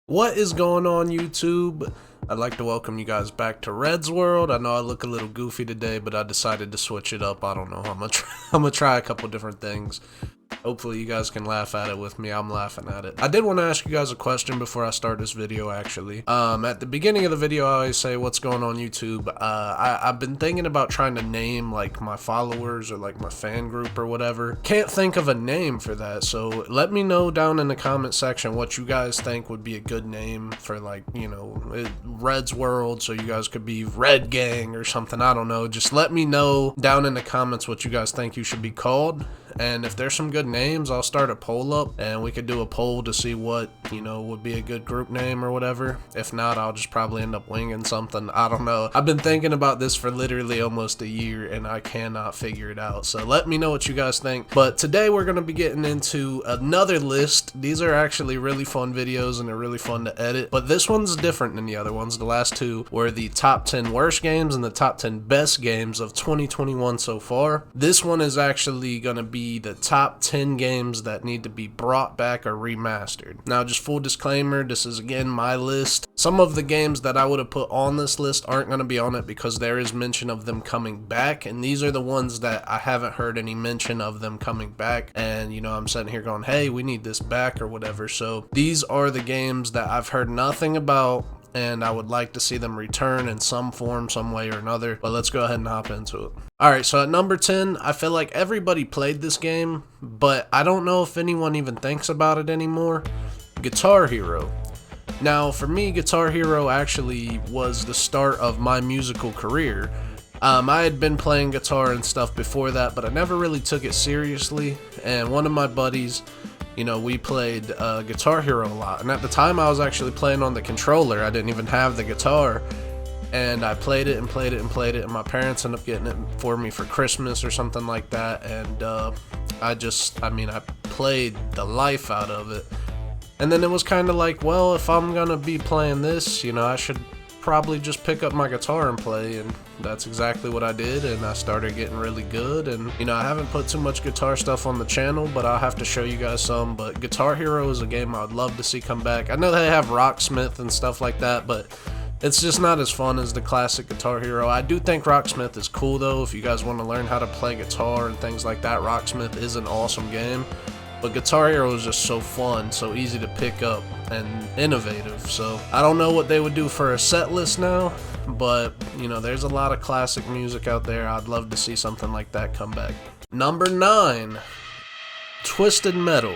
What is going on, YouTube? I'd like to welcome you guys back to Red's World. I know I look a little goofy today, but I decided to switch it up. I don't know. I'm gonna try a couple different things. Hopefully you guys can laugh at it with me. I'm laughing at it. I did want to ask you guys a question before I start this video, actually. At the beginning of the video, I always say, what's going on, YouTube? I've been thinking about trying to name, like, my followers or, like, my fan group or whatever. Can't think of a name for that, so let me know down in the comment section what you guys think would be a good name for, like, you know, Red's World, so you guys could be Red Gang or something. I don't know. Just let me know down in the comments what you guys think you should be called. And if there's some good names, I'll start a poll up and we could do a poll to see what, you know, would be a good group name or whatever. If not, I'll just probably end up winging something. I don't know. I've been thinking about this for literally almost a year and I cannot figure it out. So let me know what you guys think. But today we're going to be getting into another list. These are actually really fun videos and they're really fun to edit. But this one's different than the other ones. The last two were the top 10 worst games and the top 10 best games of 2021 so far. This one is actually going to be the top 10 games that need to be brought back or remastered. Now, just full disclaimer, this is again my list. Some of the games that I would have put on this list aren't going to be on it because there is mention of them coming back, and these are the ones that I haven't heard any mention of them coming back, and you know, I'm sitting here going, hey, we need this back or whatever. So these are the games that I've heard nothing about and I would like to see them return in some form, some way or another. But let's go ahead and hop into it. Alright, so at number 10, I feel like everybody played this game, but I don't know if anyone even thinks about it anymore. Guitar Hero. Now, for me, Guitar Hero actually was the start of my musical career. I had been playing guitar and stuff before that, but I never really took it seriously, and one of my buddies, you know, we played Guitar Hero a lot, and at the time I was actually playing on the controller. I didn't even have the guitar, and I played it and played it and played it, and my parents ended up getting it for me for Christmas or something like that, and I played the life out of it. And then it was kind of like, well, if I'm gonna be playing this, you know, I should probably just pick up my guitar and play, and that's exactly what I did, and I started getting really good. And you know, I haven't put too much guitar stuff on the channel, but I'll have to show you guys some. But Guitar Hero is a game I would love to see come back. I know they have Rocksmith and stuff like that, but it's just not as fun as the classic Guitar Hero. I do think Rocksmith is cool though. If you guys want to learn how to play guitar and things like that, Rocksmith is an awesome game. But Guitar Hero is just so fun, so easy to pick up, and innovative. So I don't know what they would do for a set list now, but you know, there's a lot of classic music out there. I'd love to see something like that come back. Number 9, Twisted Metal.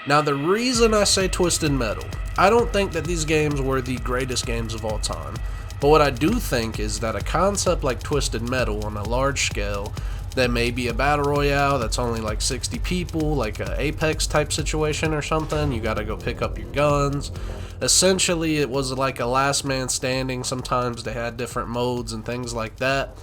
Now, the reason I say Twisted Metal, I don't think that these games were the greatest games of all time. But what I do think is that a concept like Twisted Metal on a large scale, that may be a battle royale that's only like 60 people, like an Apex type situation or something. You gotta go pick up your guns. Essentially, it was like a last man standing. Sometimes they had different modes and things like that.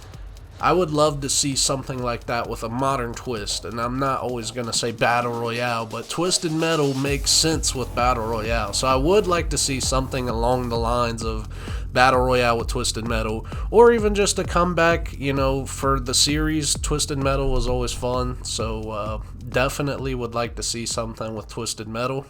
I would love to see something like that with a modern twist, and I'm not always gonna say battle royale, but Twisted Metal makes sense with battle royale. So I would like to see something along the lines of battle royale with Twisted Metal, or even just a comeback, you know, for the series. Twisted Metal was always fun, so definitely would like to see something with Twisted Metal.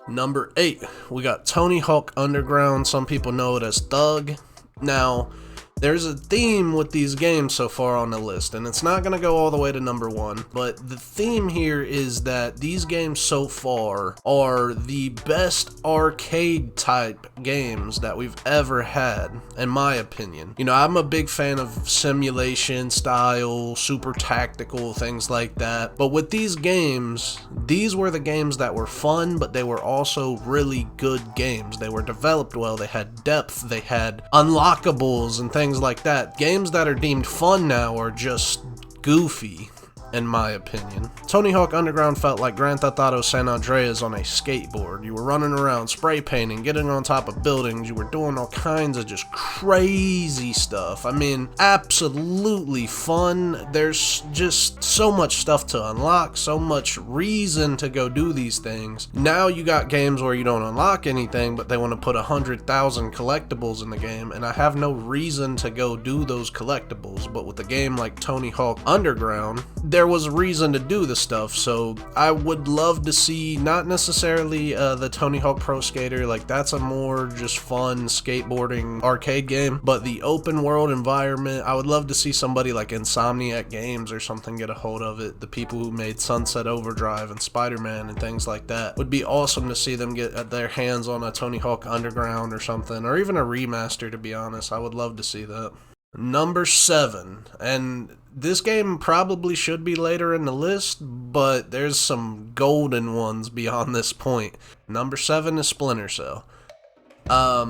Number 8, we got Tony Hawk Underground. Some people know it as Thug. Now, there's a theme with these games so far on the list, and it's not going to go all the way to number 1, but the theme here is that these games so far are the best arcade type games that we've ever had, in my opinion. You know, I'm a big fan of simulation style, super tactical, things like that, but with these games, these were the games that were fun, but they were also really good games. They were developed well, they had depth, they had unlockables and things like that. Games that are deemed fun now are just goofy, in my opinion. Tony Hawk Underground felt like Grand Theft Auto San Andreas on a skateboard. You were running around, spray painting, getting on top of buildings. You were doing all kinds of just crazy stuff. I mean, absolutely fun. There's just so much stuff to unlock, so much reason to go do these things. Now you got games where you don't unlock anything, but they want to put 100,000 collectibles in the game, and I have no reason to go do those collectibles. But with a game like Tony Hawk Underground, there there was a reason to do the stuff. So I would love to see, not necessarily the Tony Hawk Pro Skater, like that's a more just fun skateboarding arcade game, but the open world environment, I would love to see somebody like Insomniac Games or something get a hold of it. The people who made Sunset Overdrive and Spider-Man and things like that. Would be awesome to see them get their hands on a Tony Hawk Underground or something, or even a remaster, to be honest. I would love to see that. Number 7, and this game probably should be later in the list, but there's some golden ones beyond this point. Number 7 is Splinter Cell.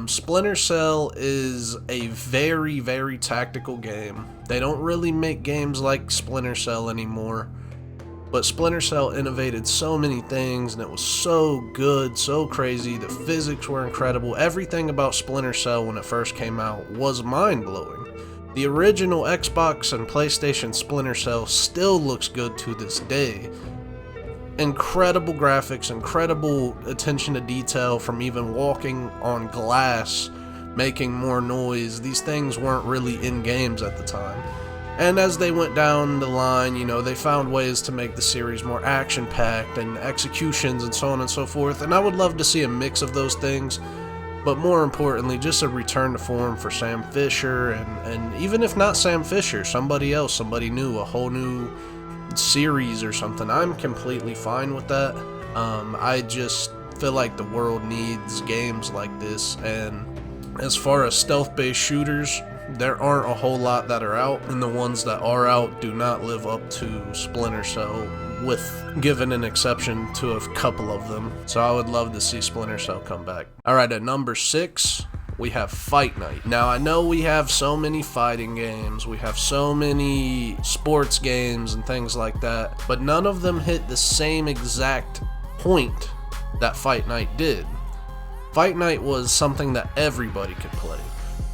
Splinter Cell is a very, very tactical game. They don't really make games like Splinter Cell anymore, but Splinter Cell innovated so many things, and it was so good, so crazy. The physics were incredible. Everything about Splinter Cell when it first came out was mind-blowing. The original Xbox and PlayStation Splinter Cell still looks good to this day. Incredible graphics, incredible attention to detail, from even walking on glass, making more noise. These things weren't really in games at the time. And as they went down the line, you know, they found ways to make the series more action-packed and executions and so on and so forth. And I would love to see a mix of those things. But more importantly, just a return to form for Sam Fisher, and even if not Sam Fisher, somebody else, somebody new, a whole new series or something. I'm completely fine with that. I just feel like the world needs games like this, and as far as stealth-based shooters, there aren't a whole lot that are out, and the ones that are out do not live up to Splinter Cell, with given an exception to a couple of them. So I would love to see Splinter Cell come back. Alright, at number 6, we have Fight Night. Now, I know we have so many fighting games, we have so many sports games and things like that, but none of them hit the same exact point that Fight Night did. Fight Night was something that everybody could play.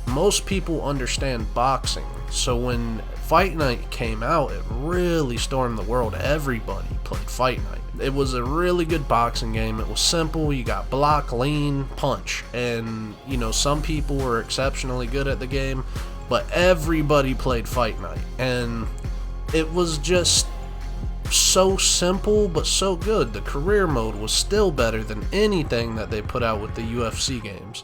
Most people understand boxing, so when Fight Night came out, it really stormed the world. Everybody played Fight Night. It was a really good boxing game. It was simple. You got block, lean, punch. And, you know, some people were exceptionally good at the game, but everybody played Fight Night. And it was just so simple, but so good. The career mode was still better than anything that they put out with the UFC games.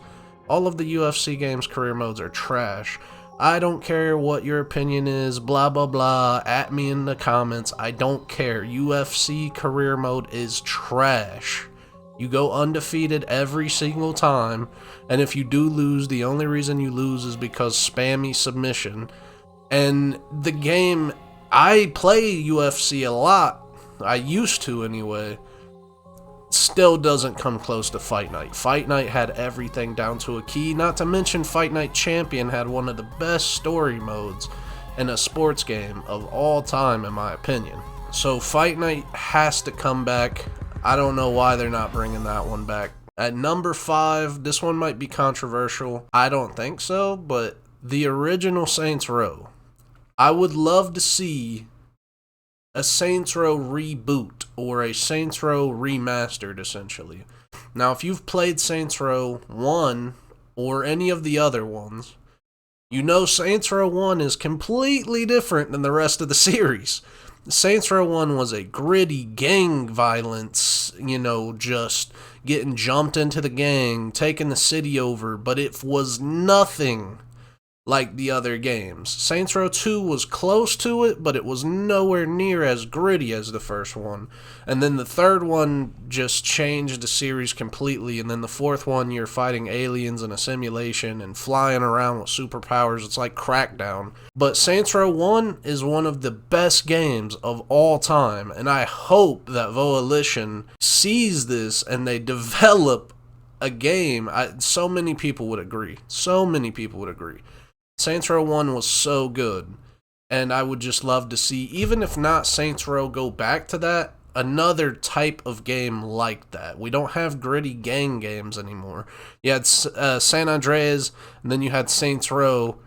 All of the UFC games' career modes are trash. I don't care what your opinion is, blah blah blah, at me in the comments, I don't care. UFC career mode is trash. You go undefeated every single time, and if you do lose, the only reason you lose is because spammy submission. And the game, I play UFC a lot, I used to anyway, still doesn't come close to Fight Night. Fight Night had everything down to a key, not to mention Fight Night Champion had one of the best story modes in a sports game of all time, in my opinion. So Fight Night has to come back. I don't know why they're not bringing that one back. At number 5, this one might be controversial. I don't think so, but the original Saints Row. I would love to see a Saints Row reboot, or a Saints Row remastered, essentially. Now, if you've played Saints Row 1, or any of the other ones, you know Saints Row 1 is completely different than the rest of the series. Saints Row 1 was a gritty gang violence, you know, just getting jumped into the gang, taking the city over, but it was nothing like the other games. Saints Row 2 was close to it, but it was nowhere near as gritty as the first one. And then the third one just changed the series completely, and then the fourth one, you're fighting aliens in a simulation and flying around with superpowers. It's like Crackdown. But Saints Row 1 is one of the best games of all time, and I hope that Volition sees this and they develop a game. So many people would agree. So many people would agree. Saints Row 1 was so good, and I would just love to see, even if not Saints Row go back to that, another type of game like that. We don't have gritty gang games anymore. You had San Andreas, and then you had Saints Row,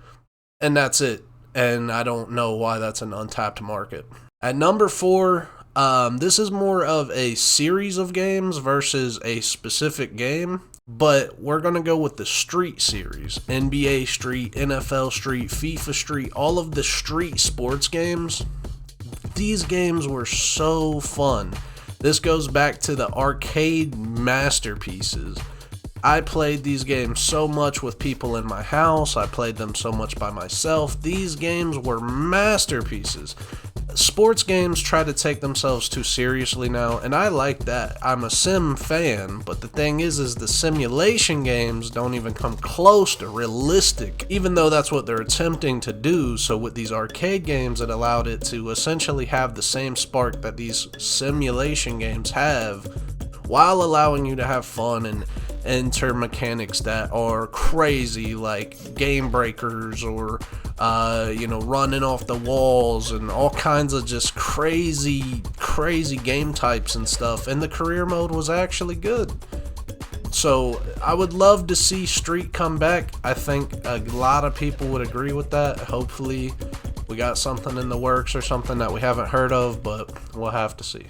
and that's it. And I don't know why that's an untapped market. At number 4, this is more of a series of games versus a specific game. But we're going to go with the Street series. NBA Street, NFL Street, FIFA Street, all of the street sports games. these games were so fun. This goes back to the arcade masterpieces. I played these games so much with people in my house. I played them so much by myself. These games were masterpieces. Sports games try to take themselves too seriously now, and I like that. I'm a sim fan, but the thing is the simulation games don't even come close to realistic, even though that's what they're attempting to do. So with these arcade games, it allowed it to essentially have the same spark that these simulation games have, while allowing you to have fun and enter mechanics that are crazy, like game breakers or running off the walls and all kinds of just crazy game types and stuff. And the career mode was actually good. So I would love to see Street come back. I think a lot of people would agree with that. Hopefully we got something in the works or something that we haven't heard of, but we'll have to see.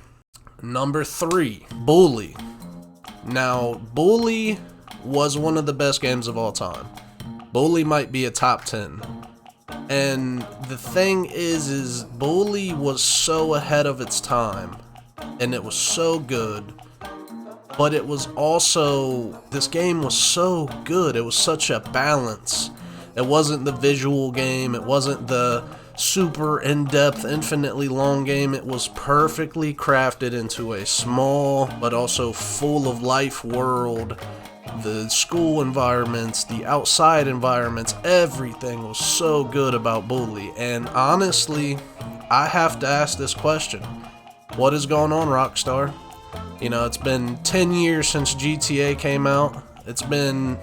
Number 3, Bully. Now, Bully was one of the best games of all time. Bully might be a top 10. And the thing is Bully was so ahead of its time, and it was so good, but it was also, this game was so good, it was such a balance. It wasn't the visual game, it wasn't the super in-depth, infinitely long game. It was perfectly crafted into a small but also full of life world. The school environments, the outside environments, everything was so good about Bully. And honestly, I have to ask this question: what is going on, Rockstar? You know, it's been 10 years since GTA came out. It's been,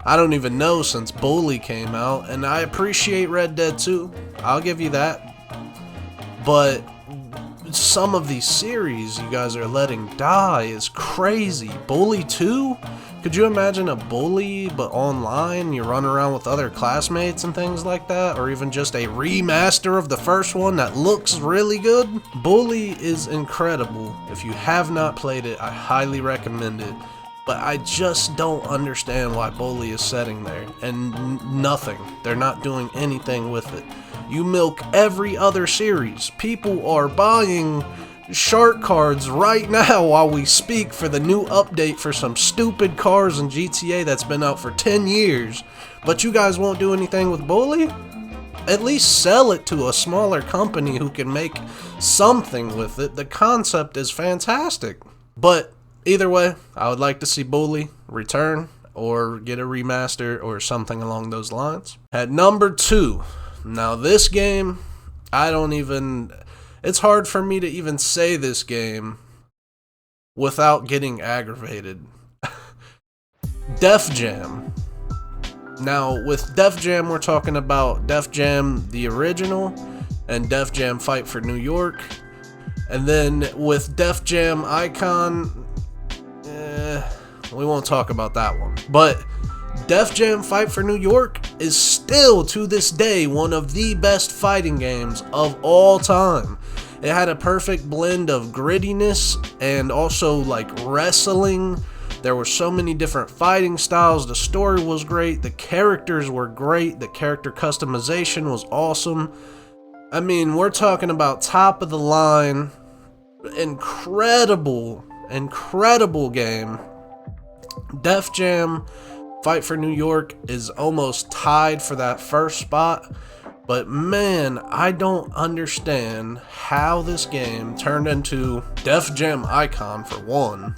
I don't even know, since Bully came out, and I appreciate Red Dead 2, I'll give you that, but some of these series you guys are letting die is crazy. Bully 2? Could you imagine a Bully but online? You run around with other classmates and things like that, or even just a remaster of the first one that looks really good? Bully is incredible. If you have not played it, I highly recommend it. But I just don't understand why Bully is sitting there and nothing. They're not doing anything with it. You milk every other series. People are buying shark cards right now while we speak for the new update for some stupid cars in GTA that's been out for 10 years. But you guys won't do anything with Bully? At least sell it to a smaller company who can make something with it. The concept is fantastic. But either way, I would like to see Bully return or get a remaster or something along those lines. At number 2, now this game, it's hard for me to even say this game without getting aggravated. Def Jam. Now with Def Jam, we're talking about Def Jam the original and Def Jam Fight for New York. And then with Def Jam Icon, we won't talk about that one. But Def Jam Fight for New York is still, to this day, one of the best fighting games of all time. It had a perfect blend of grittiness and also like wrestling. There were so many different fighting styles. The story was great. The characters were great. The character customization was awesome. I mean, we're talking about top of the line, incredible game. Def Jam Fight for New York is almost tied for that first spot, but man, I don't understand how this game turned into Def Jam Icon for one,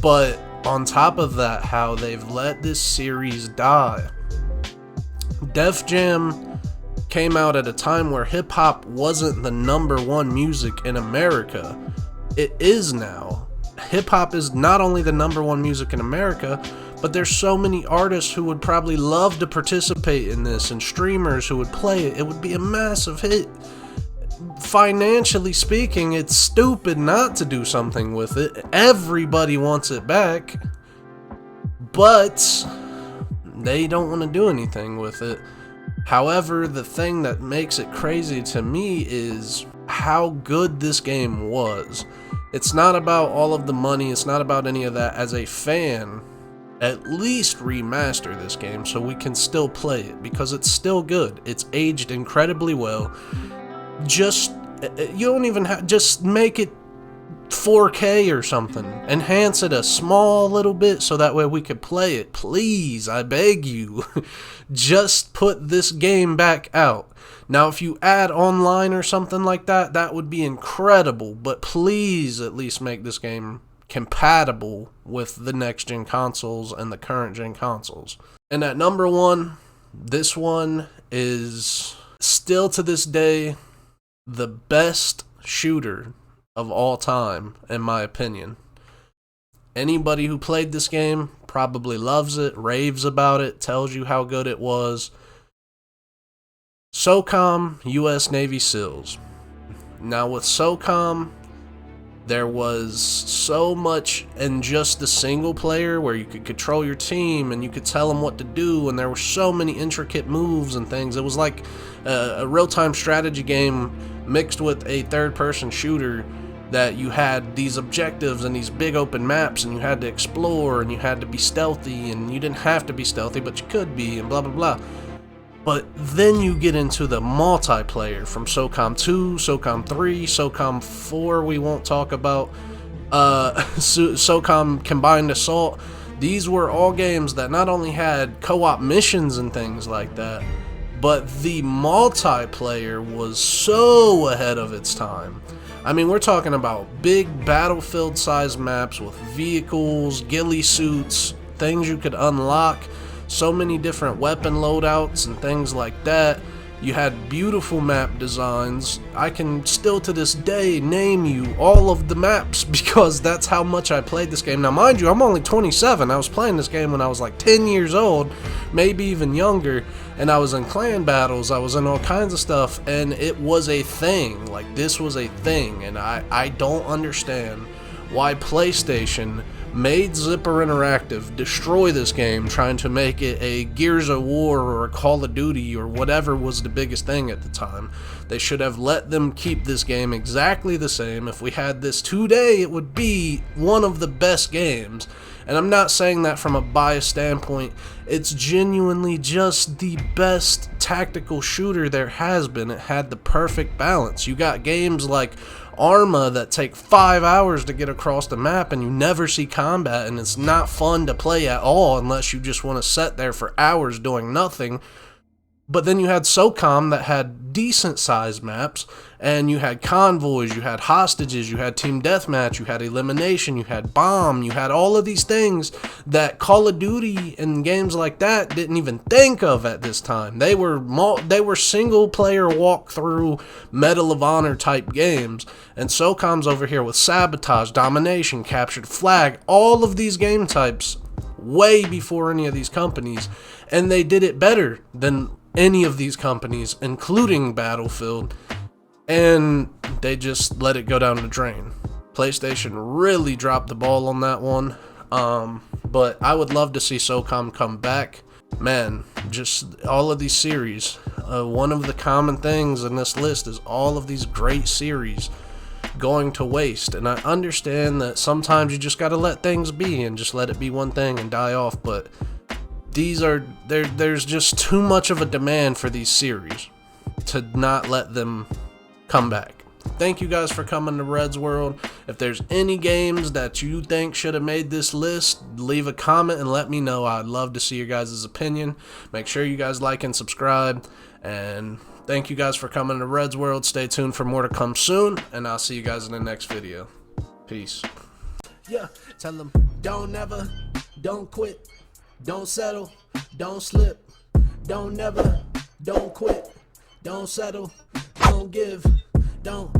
but on top of that, how they've let this series die. Def Jam came out at a time where hip-hop wasn't the #1 music in America. It is now. Hip-hop is not only the #1 music in America, but there's so many artists who would probably love to participate in this, and streamers who would play it. It would be a massive hit. Financially speaking, it's stupid not to do something with it. Everybody wants it back, but they don't want to do anything with it. However, the thing that makes it crazy to me is how good this game was. It's not about all of the money, it's not about any of that. As a fan, at least remaster this game so we can still play it, because it's still good. It's aged incredibly well. Just, you don't even have, just make it 4K or something. Enhance it a small little bit so that way we could play it. Please, I beg you. Just put this game back out. Now, if you add online or something like that, that would be incredible. But please at least make this game compatible with the next-gen consoles and the current-gen consoles. And at number 1, this one is still to this day the best shooter of all time, in my opinion. Anybody who played this game probably loves it, raves about it, tells you how good it was. Socom U.S. Navy SEALs. Now with Socom, there was so much in just the single player where you could control your team and you could tell them what to do, and there were so many intricate moves and things. It was like a real-time strategy game mixed with a third-person shooter, that you had these objectives and these big open maps and you had to explore and you had to be stealthy, and you didn't have to be stealthy but you could be, and blah blah blah. But then you get into the multiplayer from SOCOM 2, SOCOM 3, SOCOM 4 we won't talk about, SOCOM Combined Assault. These were all games that not only had co-op missions and things like that, but the multiplayer was so ahead of its time. I mean, we're talking about big battlefield-sized maps with vehicles, ghillie suits, things you could unlock, so many different weapon loadouts and things like that. You had beautiful map designs. I can still to this day name you all of the maps because that's how much I played this game. Now mind you, I'm only 27. I was playing this game when I was like 10 years old, maybe even younger, and I was in clan battles, I was in all kinds of stuff, and it was a thing. Like, this was a thing, and I don't understand why PlayStation made Zipper Interactive destroy this game, trying to make it a Gears of War or a Call of Duty or whatever was the biggest thing at the time. They should have let them keep this game exactly the same. If we had this today, it would be one of the best games. And I'm not saying that from a biased standpoint. It's genuinely just the best tactical shooter there has been. It had the perfect balance. You got games like Arma that take 5 hours to get across the map and you never see combat, and it's not fun to play at all unless you just want to sit there for hours doing nothing. But then you had SOCOM that had decent sized maps, and you had convoys, you had hostages, you had team deathmatch, you had elimination, you had bomb, you had all of these things that Call of Duty and games like that didn't even think of at this time. They were single player walkthrough Medal of Honor type games, and SOCOM's over here with sabotage, domination, captured flag, all of these game types way before any of these companies, and they did it better than any of these companies, including Battlefield, and they just let it go down the drain. PlayStation really dropped the ball on that one, but I would love to see SOCOM come back. Man, just all of these series, one of the common things in this list is all of these great series going to waste, and I understand that sometimes you just gotta let things be and just let it be one thing and die off, but there's just too much of a demand for these series to not let them come back. Thank you guys for coming to Red's World. If there's any games that you think should have made this list, leave a comment and let me know. I'd love to see your guys' opinion. Make sure you guys like and subscribe, and thank you guys for coming to Red's World. Stay tuned for more to come soon, and I'll see you guys in the next video. Peace. Yeah, tell them don't never, don't quit, don't settle, don't slip, don't never, don't quit, don't settle, don't give, don't